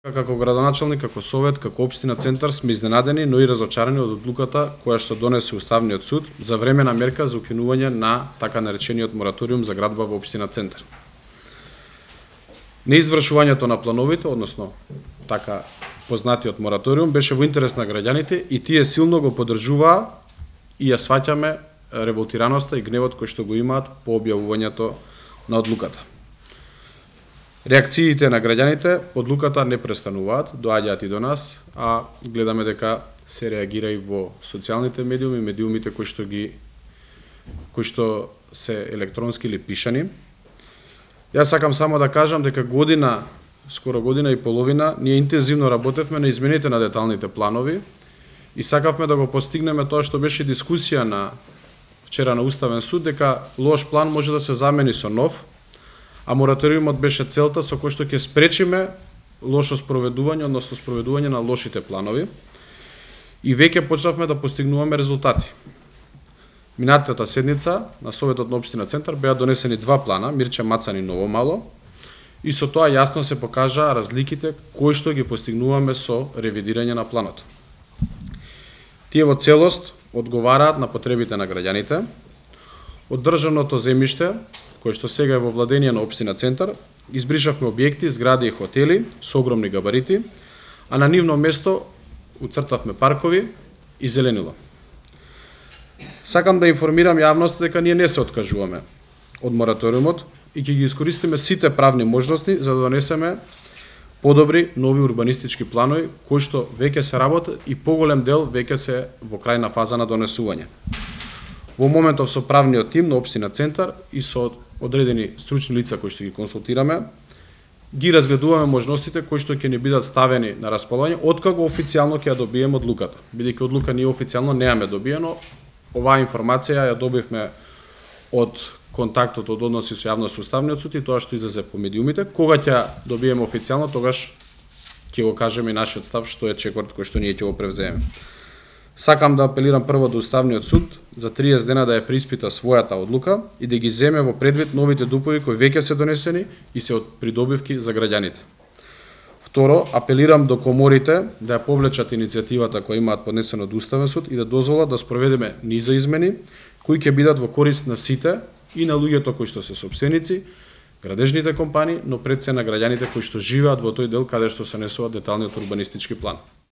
Како градоначалник, како совет, како општина Центар сме изненадени, но и разочарани од одлуката која што донесе Уставниот суд за времена мерка за укинување на така наречениот мораториум за градба во општина Центар. Неизвршувањето на плановите, односно така познатиот мораториум, беше во интерес на граѓаните и тие силно го поддржуваа и ја сваќаме револтираноста и гневот кој што го имаат по објавувањето на одлуката. Реакциите на граѓаните одлуката не престануваат, доаѓаат и до нас, а гледаме дека се реагира и во социјалните медиуми, медиумите кои што се електронски или пишани. Јас сакам само да кажам дека скоро година и половина, ние интензивно работевме на измените на деталните планови и сакавме да го постигнеме тоа што беше дискусија на вчера на Уставен суд, дека лош план може да се замени со нов, а мораториумот беше целта со кој што ќе спречиме лошо спроведување, односно спроведување на лошите планови. И веќе почнавме да постигнуваме резултати. Минатата седница на Советот на општина Центар беа донесени два плана, Мирче Мацан и Ново Мало, и со тоа јасно се покажаа разликите кои што ги постигнуваме со ревидирање на планот. Тие во целост одговараат на потребите на граѓаните. Од државното земјиште, кој што сега е во владење на општина Центар, избришавме објекти, згради и хотели со огромни габарити, а на нивно место уцртавме паркови и зеленило. Сакам да информирам јавноста дека ние не се откажуваме од мораториумот и ќе ги искористиме сите правни можности за да донесеме подобри нови урбанистички планови кои што веќе се работат и поголем дел веќе се во крајна фаза на донесување. Во моментов со правниот тим на општина Центар и со одредени стручни лица кои што ги консултираме, ги разгледуваме можностите кои што ќе ни бидат ставени на располагање откако официјално ќе ја добиеме одлуката. Бидејќи одлука ние официјално немаме добиено, оваа информација ја добивме од контактот од односи со јавност со Уставниот суд и тоа што излезе по медиумите. Кога ќе добиеме официјално, тогаш ќе го кажеме и нашиот став што е чекорот кој што ние ќе го превземеме. Сакам да апелирам прво до Уставниот суд за 30 дена да ја преиспита својата одлука и да ги земе во предвид новите дупови кои веќе се донесени и се од придобивки за граѓаните. Второ, апелирам до коморите да ја повлечат иницијативата која имаат поднесено од Уставен суд и да дозволат да спроведеме низа измени кои ќе бидат во корист на сите и на луѓето кои што се сопственици, градежните компании, но пред се на граѓаните кои што живеат во тој дел каде што се несува деталниот урбанистички план.